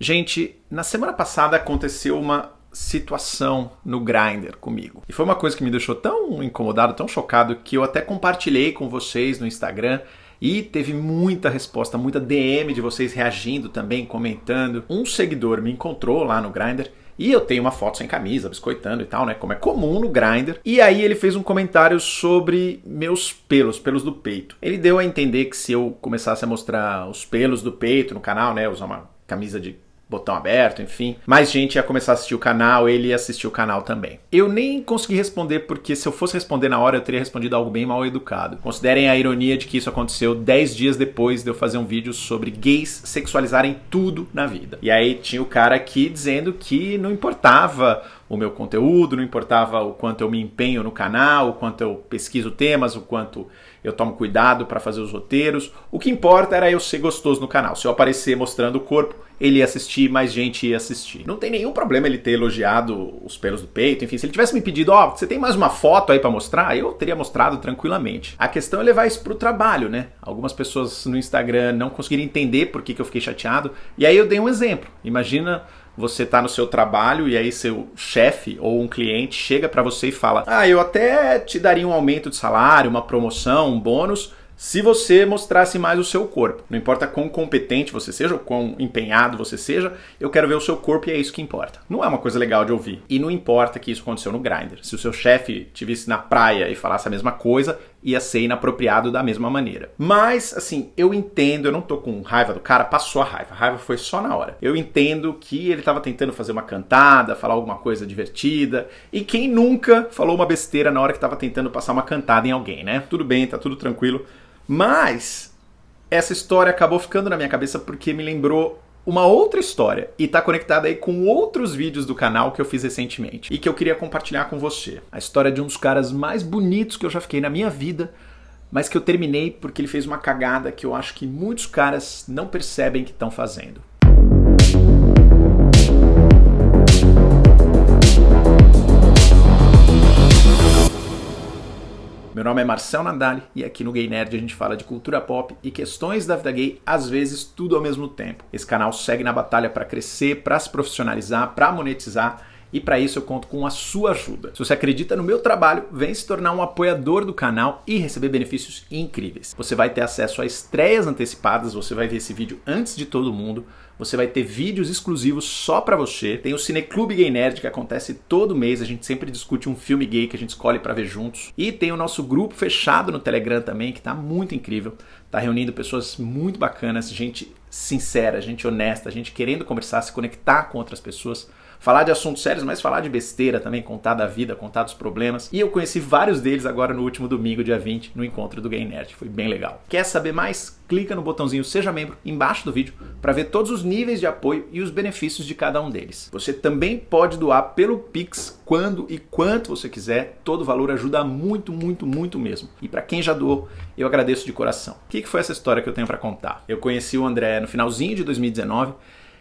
Gente, na semana passada aconteceu uma situação no Grindr comigo. E foi uma coisa que me deixou tão incomodado, tão chocado, que eu até compartilhei com vocês no Instagram e teve muita resposta, muita DM de vocês reagindo também, comentando. Um seguidor me encontrou lá no Grindr e eu tenho uma foto sem camisa, biscoitando e tal, né? Como é comum no Grindr. E aí ele fez um comentário sobre meus pelos do peito. Ele deu a entender que se eu começasse a mostrar os pelos do peito no canal, né? Usar uma camisa de botão aberto, enfim, mais gente ia começar a assistir o canal, ele ia assistir o canal também. Eu nem consegui responder porque se eu fosse responder na hora eu teria respondido algo bem mal educado. Considerem a ironia de que isso aconteceu 10 dias depois de eu fazer um vídeo sobre gays sexualizarem tudo na vida. E aí tinha o cara aqui dizendo que não importava o meu conteúdo, não importava o quanto eu me empenho no canal, o quanto eu pesquiso temas, o quanto eu tomo cuidado para fazer os roteiros. O que importa era eu ser gostoso no canal. Se eu aparecer mostrando o corpo, ele ia assistir, mais gente ia assistir. Não tem nenhum problema ele ter elogiado os pelos do peito, enfim, se ele tivesse me pedido, você tem mais uma foto aí para mostrar, eu teria mostrado tranquilamente. A questão é levar isso pro trabalho, né? Algumas pessoas no Instagram não conseguiram entender por que eu fiquei chateado, e aí eu dei um exemplo. Imagina você tá no seu trabalho e aí seu chefe ou um cliente chega para você e fala: eu até te daria um aumento de salário, uma promoção, um bônus, se você mostrasse mais o seu corpo. Não importa quão competente você seja, ou quão empenhado você seja, eu quero ver o seu corpo e é isso que importa. Não é uma coisa legal de ouvir. E não importa que isso aconteceu no Grindr. Se o seu chefe te visse na praia e falasse a mesma coisa, ia ser inapropriado da mesma maneira. Mas, assim, eu entendo, eu não tô com raiva do cara, passou a raiva foi só na hora. Eu entendo que ele tava tentando fazer uma cantada, falar alguma coisa divertida, e quem nunca falou uma besteira na hora que tava tentando passar uma cantada em alguém, né? Tudo bem, tá tudo tranquilo. Mas essa história acabou ficando na minha cabeça porque me lembrou uma outra história e tá conectada aí com outros vídeos do canal que eu fiz recentemente e que eu queria compartilhar com você. A história de um dos caras mais bonitos que eu já fiquei na minha vida, mas que eu terminei porque ele fez uma cagada que eu acho que muitos caras não percebem que estão fazendo. Meu nome é Marcel Nadali e aqui no Gay Nerd a gente fala de cultura pop e questões da vida gay, às vezes tudo ao mesmo tempo. Esse canal segue na batalha para crescer, para se profissionalizar, para monetizar e para isso eu conto com a sua ajuda. Se você acredita no meu trabalho, vem se tornar um apoiador do canal e receber benefícios incríveis. Você vai ter acesso a estreias antecipadas, você vai ver esse vídeo antes de todo mundo, você vai ter vídeos exclusivos só pra você. Tem o Cineclube Gay Nerd que acontece todo mês, a gente sempre discute um filme gay que a gente escolhe pra ver juntos. E tem o nosso grupo fechado no Telegram também, que tá muito incrível. Tá reunindo pessoas muito bacanas, gente sincera, gente honesta, gente querendo conversar, se conectar com outras pessoas. Falar de assuntos sérios, mas falar de besteira também, contar da vida, contar dos problemas. E eu conheci vários deles agora no último domingo, dia 20, no encontro do Gay Nerd. Foi bem legal. Quer saber mais? Clica no botãozinho Seja Membro embaixo do vídeo para ver todos os níveis de apoio e os benefícios de cada um deles. Você também pode doar pelo Pix quando e quanto você quiser. Todo valor ajuda muito, muito, muito mesmo. E para quem já doou, eu agradeço de coração. O que foi essa história que eu tenho para contar? Eu conheci o André no finalzinho de 2019,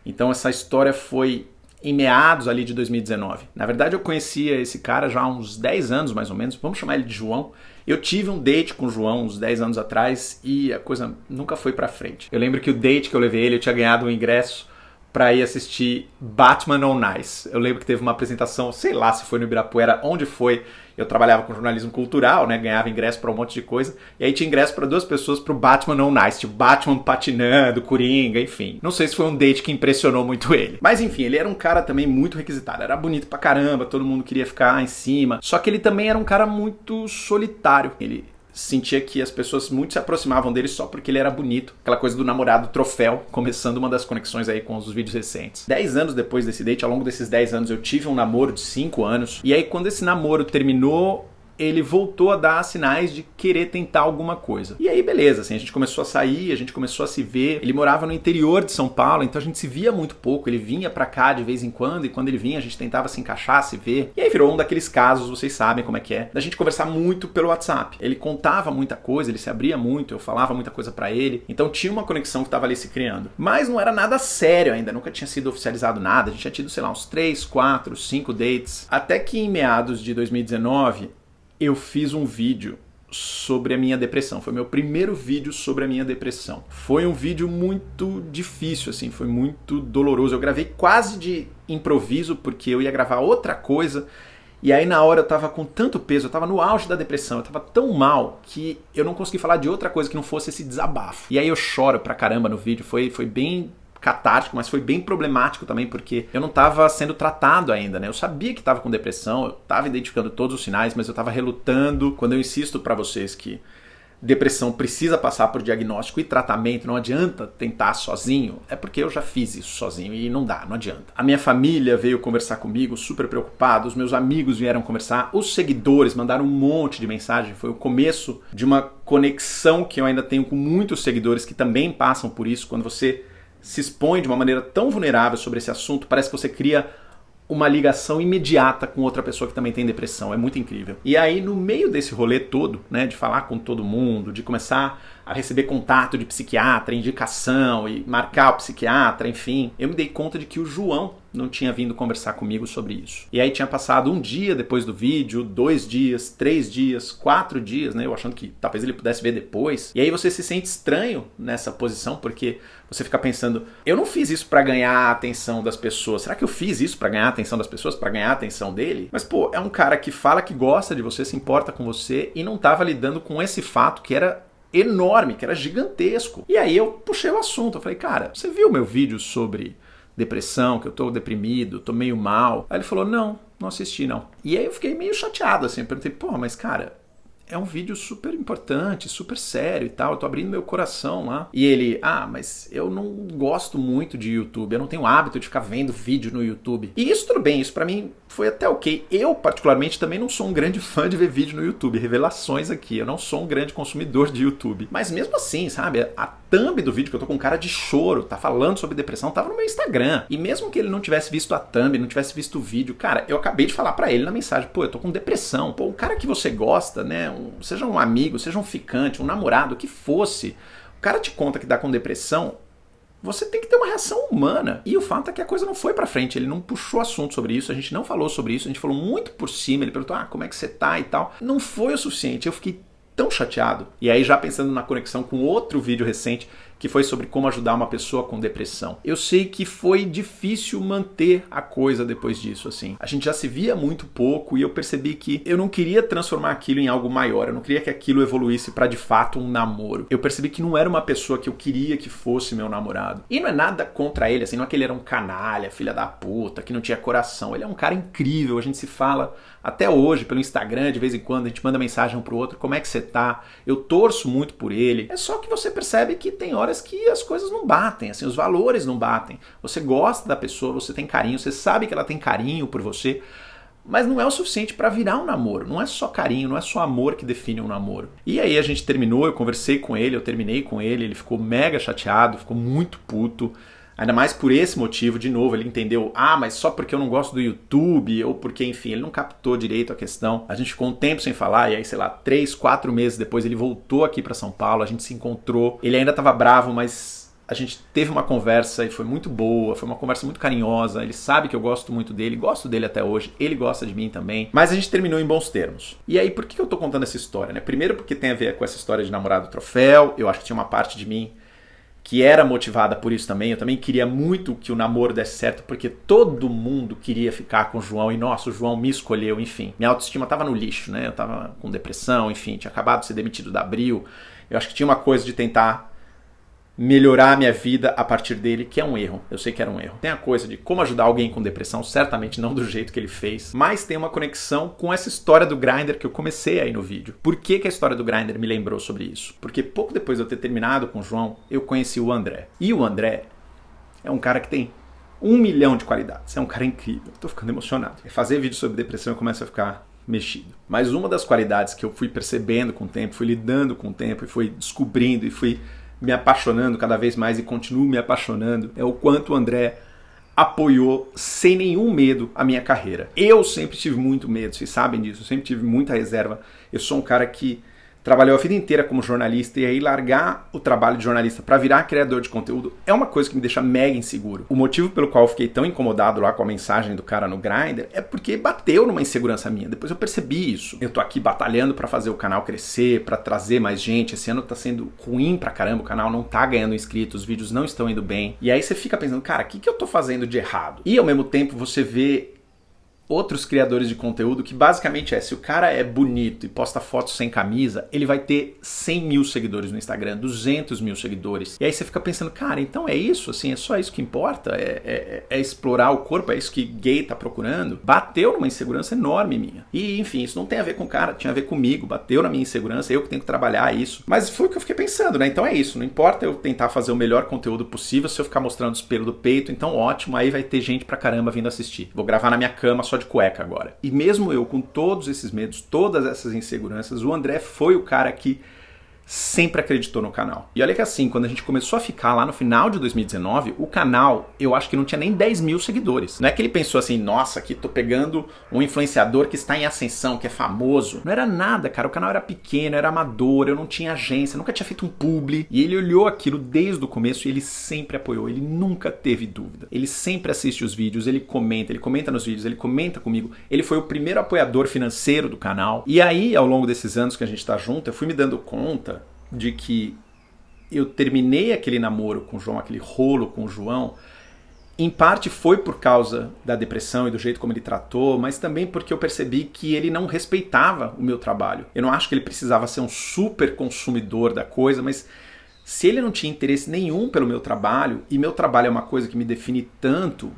então essa história foi em meados ali de 2019. Na verdade eu conhecia esse cara já há uns 10 anos mais ou menos, vamos chamar ele de João. Eu tive um date com o João uns 10 anos atrás e a coisa nunca foi pra frente. Eu lembro que o date que eu levei ele, eu tinha ganhado um ingresso pra ir assistir Batman on Ice. Eu lembro que teve uma apresentação, sei lá se foi no Ibirapuera, onde foi. Eu trabalhava com jornalismo cultural, né? Ganhava ingresso pra um monte de coisa. E aí tinha ingresso pra 2 pessoas pro Batman on Ice. Tipo, Batman patinando, Coringa, enfim. Não sei se foi um date que impressionou muito ele. Mas enfim, ele era um cara também muito requisitado. Era bonito pra caramba, todo mundo queria ficar em cima. Só que ele também era um cara muito solitário. Ele sentia que as pessoas muito se aproximavam dele só porque ele era bonito. Aquela coisa do namorado troféu, começando uma das conexões aí com os vídeos recentes. 10 anos depois desse date, ao longo desses 10 anos, eu tive um namoro de 5 anos. E aí, quando esse namoro terminou, ele voltou a dar sinais de querer tentar alguma coisa. E aí, beleza, assim, a gente começou a sair, a gente começou a se ver. Ele morava no interior de São Paulo, então a gente se via muito pouco. Ele vinha pra cá de vez em quando, e quando ele vinha, a gente tentava se encaixar, se ver. E aí virou um daqueles casos, vocês sabem como é que é, da gente conversar muito pelo WhatsApp. Ele contava muita coisa, ele se abria muito, eu falava muita coisa pra ele. Então tinha uma conexão que tava ali se criando. Mas não era nada sério ainda, nunca tinha sido oficializado nada. A gente tinha tido, sei lá, uns 3, 4, 5 dates. Até que em meados de 2019... eu fiz um vídeo sobre a minha depressão. Foi meu primeiro vídeo sobre a minha depressão. Foi um vídeo muito difícil, assim, foi muito doloroso. Eu gravei quase de improviso, porque eu ia gravar outra coisa, e aí na hora eu tava com tanto peso, eu tava no auge da depressão, eu tava tão mal que eu não consegui falar de outra coisa que não fosse esse desabafo. E aí eu choro pra caramba no vídeo, foi bem catártico, mas foi bem problemático também, porque eu não estava sendo tratado ainda, né? Eu sabia que estava com depressão, eu estava identificando todos os sinais, mas eu estava relutando. Quando eu insisto para vocês que depressão precisa passar por diagnóstico e tratamento, não adianta tentar sozinho, é porque eu já fiz isso sozinho e não dá, não adianta. A minha família veio conversar comigo, super preocupado, os meus amigos vieram conversar, os seguidores mandaram um monte de mensagem, foi o começo de uma conexão que eu ainda tenho com muitos seguidores que também passam por isso. Quando você se expõe de uma maneira tão vulnerável sobre esse assunto, parece que você cria uma ligação imediata com outra pessoa que também tem depressão. É muito incrível. E aí, no meio desse rolê todo, né, de falar com todo mundo, de começar a receber contato de psiquiatra, indicação e marcar o psiquiatra, enfim, eu me dei conta de que o João não tinha vindo conversar comigo sobre isso. E aí tinha passado um dia depois do vídeo, 2 dias, 3 dias, 4 dias, né? Eu achando que talvez ele pudesse ver depois. E aí você se sente estranho nessa posição, porque você fica pensando, eu não fiz isso pra ganhar a atenção das pessoas. Será que eu fiz isso pra ganhar a atenção das pessoas, pra ganhar a atenção dele? Mas, pô, é um cara que fala que gosta de você, se importa com você e não tava lidando com esse fato que era enorme, que era gigantesco. E aí eu puxei o assunto, eu falei, cara, você viu meu vídeo sobre depressão, que eu tô deprimido, tô meio mal? Aí ele falou, não assisti não. E aí eu fiquei meio chateado, assim, eu perguntei, porra, mas cara, é um vídeo super importante, super sério e tal, eu tô abrindo meu coração lá. E ele, mas eu não gosto muito de YouTube, eu não tenho hábito de ficar vendo vídeo no YouTube. E isso tudo bem, isso pra mim foi até ok. Eu, particularmente, também não sou um grande fã de ver vídeo no YouTube. Revelações aqui, eu não sou um grande consumidor de YouTube. Mas mesmo assim, sabe, a thumb do vídeo, que eu tô com cara de choro, tá falando sobre depressão, tava no meu Instagram. E mesmo que ele não tivesse visto a thumb, não tivesse visto o vídeo, cara, eu acabei de falar pra ele na mensagem, pô, eu tô com depressão. Pô, o cara que você gosta, né, seja um amigo, seja um ficante, um namorado, o que fosse, o cara te conta que dá com depressão, você tem que ter uma reação humana. E o fato é que a coisa não foi pra frente, ele não puxou assunto sobre isso, a gente não falou sobre isso, a gente falou muito por cima, ele perguntou, como é que você tá e tal. Não foi o suficiente, eu fiquei tão chateado. E aí já pensando na conexão com outro vídeo recente, que foi sobre como ajudar uma pessoa com depressão. Eu sei que foi difícil manter a coisa depois disso, assim. A gente já se via muito pouco e eu percebi que eu não queria transformar aquilo em algo maior, eu não queria que aquilo evoluísse para de fato um namoro. Eu percebi que não era uma pessoa que eu queria que fosse meu namorado. E não é nada contra ele, assim, não é que ele era um canalha, filha da puta, que não tinha coração. Ele é um cara incrível, a gente se fala até hoje pelo Instagram, de vez em quando, a gente manda mensagem um pro outro, como é que você tá? Eu torço muito por ele. É só que você percebe que tem horas que as coisas não batem, assim, os valores não batem. Você gosta da pessoa, você tem carinho, você sabe que ela tem carinho por você, mas não é o suficiente para virar um namoro. Não é só carinho, não é só amor que define um namoro. E aí a gente terminou, eu conversei com ele, eu terminei com ele, ele ficou mega chateado, ficou muito puto. Ainda mais por esse motivo, de novo, ele entendeu, mas só porque eu não gosto do YouTube, ou porque, enfim, ele não captou direito a questão. A gente ficou um tempo sem falar, e aí, sei lá, 3, 4 meses depois ele voltou aqui pra São Paulo, a gente se encontrou. Ele ainda tava bravo, mas a gente teve uma conversa e foi muito boa, foi uma conversa muito carinhosa. Ele sabe que eu gosto muito dele, gosto dele até hoje, ele gosta de mim também. Mas a gente terminou em bons termos. E aí, por que eu tô contando essa história, né? Primeiro porque tem a ver com essa história de namorado troféu, eu acho que tinha uma parte de mim que era motivada por isso também. Eu também queria muito que o namoro desse certo, porque todo mundo queria ficar com o João, e nossa, o João me escolheu, enfim. Minha autoestima tava no lixo, né? Eu tava com depressão, enfim, tinha acabado de ser demitido da Abril. Eu acho que tinha uma coisa de tentar melhorar a minha vida a partir dele, que é um erro. Eu sei que era um erro. Tem a coisa de como ajudar alguém com depressão, certamente não do jeito que ele fez, mas tem uma conexão com essa história do Grindr que eu comecei aí no vídeo. Por que a história do Grindr me lembrou sobre isso? Porque pouco depois de eu ter terminado com o João, eu conheci o André. E o André é um cara que tem 1 milhão de qualidades. É um cara incrível. Eu tô ficando emocionado. Fazer vídeo sobre depressão eu começo a ficar mexido. Mas uma das qualidades que eu fui percebendo com o tempo, fui lidando com o tempo, e fui descobrindo, e fui me apaixonando cada vez mais e continuo me apaixonando, é o quanto o André apoiou sem nenhum medo a minha carreira. Eu sempre tive muito medo, vocês sabem disso, eu sempre tive muita reserva. Eu sou um cara que trabalhou a vida inteira como jornalista e aí largar o trabalho de jornalista para virar criador de conteúdo é uma coisa que me deixa mega inseguro. O motivo pelo qual eu fiquei tão incomodado lá com a mensagem do cara no Grindr é porque bateu numa insegurança minha. Depois eu percebi isso. Eu tô aqui batalhando para fazer o canal crescer, para trazer mais gente. Esse ano tá sendo ruim pra caramba, o canal não tá ganhando inscritos, os vídeos não estão indo bem. E aí você fica pensando, cara, o que eu tô fazendo de errado? E ao mesmo tempo você vê outros criadores de conteúdo que basicamente se o cara é bonito e posta fotos sem camisa, ele vai ter 100 mil seguidores no Instagram, 200 mil seguidores. E aí você fica pensando, cara, então é isso, assim, é só isso que importa? É explorar o corpo, é isso que gay tá procurando? Bateu numa insegurança enorme minha. E enfim, isso não tem a ver com o cara, tinha a ver comigo, bateu na minha insegurança, eu que tenho que trabalhar isso. Mas foi o que eu fiquei pensando, né? Então é isso, não importa eu tentar fazer o melhor conteúdo possível, se eu ficar mostrando o espelho do peito, então ótimo, aí vai ter gente pra caramba vindo assistir. Vou gravar na minha cama só de cueca agora. E mesmo eu com todos esses medos, todas essas inseguranças, o André foi o cara que sempre acreditou no canal. E olha que assim, quando a gente começou a ficar lá no final de 2019, o canal, eu acho que não tinha nem 10 mil seguidores. Não é que ele pensou assim, nossa, aqui tô pegando um influenciador que está em ascensão, que é famoso. Não era nada, cara. O canal era pequeno, era amador, eu não tinha agência, nunca tinha feito um publi. E ele olhou aquilo desde o começo e ele sempre apoiou, ele nunca teve dúvida. Ele sempre assiste os vídeos, ele comenta nos vídeos, ele comenta comigo. Ele foi o primeiro apoiador financeiro do canal. E aí, ao longo desses anos que a gente tá junto, eu fui me dando conta de que eu terminei aquele namoro com o João, aquele rolo com o João, em parte foi por causa da depressão e do jeito como ele tratou, mas também porque eu percebi que ele não respeitava o meu trabalho. Eu não acho que ele precisava ser um super consumidor da coisa, mas se ele não tinha interesse nenhum pelo meu trabalho, e meu trabalho é uma coisa que me define tanto,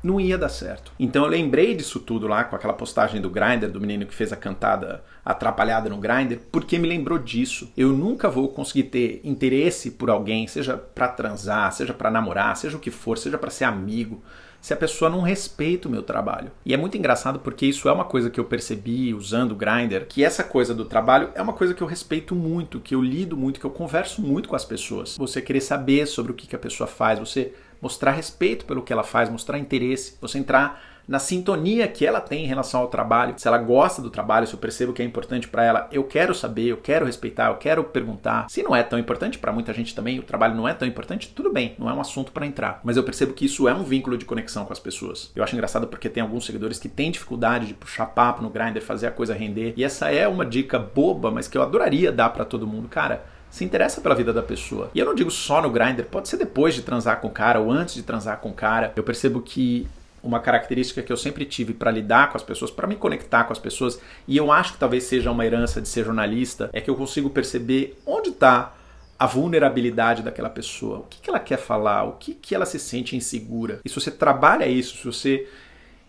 não ia dar certo. Então eu lembrei disso tudo lá com aquela postagem do Grindr, do menino que fez a cantada atrapalhada no Grindr, porque me lembrou disso. Eu nunca vou conseguir ter interesse por alguém, seja pra transar, seja pra namorar, seja o que for, seja pra ser amigo, se a pessoa não respeita o meu trabalho. E é muito engraçado porque isso é uma coisa que eu percebi usando o Grindr, que essa coisa do trabalho é uma coisa que eu respeito muito, que eu lido muito, que eu converso muito com as pessoas. Você querer saber sobre o que a pessoa faz, você mostrar respeito pelo que ela faz, mostrar interesse, você entrar na sintonia que ela tem em relação ao trabalho, se ela gosta do trabalho, se eu percebo que é importante para ela, eu quero saber, eu quero respeitar, eu quero perguntar. Se não é tão importante, para muita gente também, o trabalho não é tão importante, tudo bem, não é um assunto para entrar. Mas eu percebo que isso é um vínculo de conexão com as pessoas. Eu acho engraçado porque tem alguns seguidores que têm dificuldade de puxar papo no Grindr, fazer a coisa render. E essa é uma dica boba, mas que eu adoraria dar para todo mundo. Cara, se interessa pela vida da pessoa. E eu não digo só no Grindr, pode ser depois de transar com o cara ou antes de transar com o cara. Eu percebo que uma característica que eu sempre tive para lidar com as pessoas, para me conectar com as pessoas, e eu acho que talvez seja uma herança de ser jornalista, é que eu consigo perceber onde está a vulnerabilidade daquela pessoa, o que ela quer falar, o que ela se sente insegura. E se você trabalha isso, se você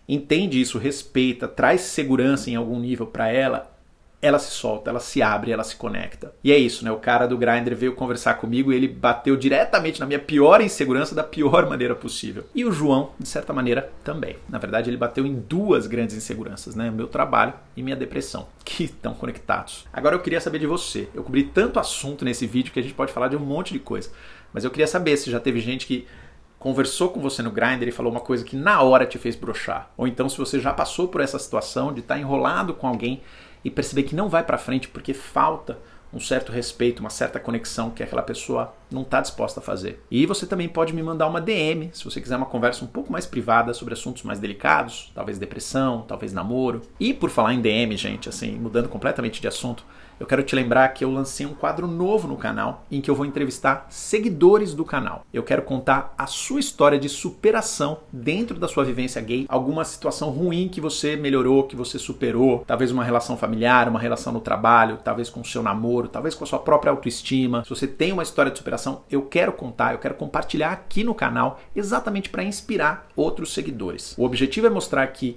entende isso, respeita, traz segurança em algum nível para ela se solta, ela se abre, ela se conecta. E é isso, né? O cara do Grindr veio conversar comigo e ele bateu diretamente na minha pior insegurança da pior maneira possível. E o João, de certa maneira, também. Na verdade, ele bateu em duas grandes inseguranças, né? Meu trabalho e minha depressão, que estão conectados. Agora eu queria saber de você. Eu cobri tanto assunto nesse vídeo que a gente pode falar de um monte de coisa. Mas eu queria saber se já teve gente que conversou com você no Grindr e falou uma coisa que na hora te fez broxar. Ou então se você já passou por essa situação de estar enrolado com alguém e perceber que não vai pra frente porque falta um certo respeito, uma certa conexão que aquela pessoa não está disposta a fazer. E você também pode me mandar uma DM, se você quiser uma conversa um pouco mais privada sobre assuntos mais delicados, talvez depressão, talvez namoro. E por falar em DM, gente, assim, mudando completamente de assunto, eu quero te lembrar que eu lancei um quadro novo no canal em que eu vou entrevistar seguidores do canal. Eu quero contar a sua história de superação dentro da sua vivência gay, alguma situação ruim que você melhorou, que você superou, talvez uma relação familiar, uma relação no trabalho, talvez com o seu namoro, talvez com a sua própria autoestima. Se você tem uma história de superação, eu quero contar, eu quero compartilhar aqui no canal exatamente para inspirar outros seguidores. O objetivo é mostrar que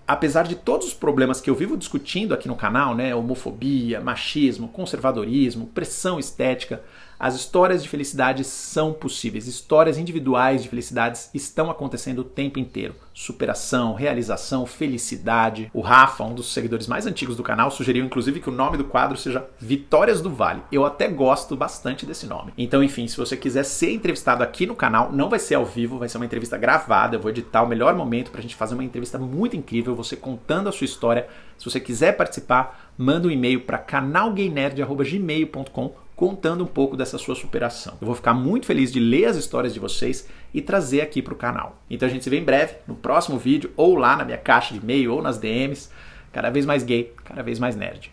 apesar de todos os problemas que eu vivo discutindo aqui no canal, né, homofobia, machismo, conservadorismo, pressão estética, As histórias de felicidade são possíveis. Histórias individuais de felicidades estão acontecendo o tempo inteiro. Superação, realização, felicidade. O Rafa, um dos seguidores mais antigos do canal, sugeriu inclusive que o nome do quadro seja Vitórias do Vale. Eu até gosto bastante desse nome. Então, enfim, se você quiser ser entrevistado aqui no canal, não vai ser ao vivo, vai ser uma entrevista gravada. Eu vou editar o melhor momento pra gente fazer uma entrevista muito incrível, você contando a sua história. Se você quiser participar, manda um e-mail para canalgaynerd@gmail.com contando um pouco dessa sua superação. Eu vou ficar muito feliz de ler as histórias de vocês e trazer aqui para o canal. Então a gente se vê em breve, no próximo vídeo, ou lá na minha caixa de e-mail, ou nas DMs. Cada vez mais gay, cada vez mais nerd.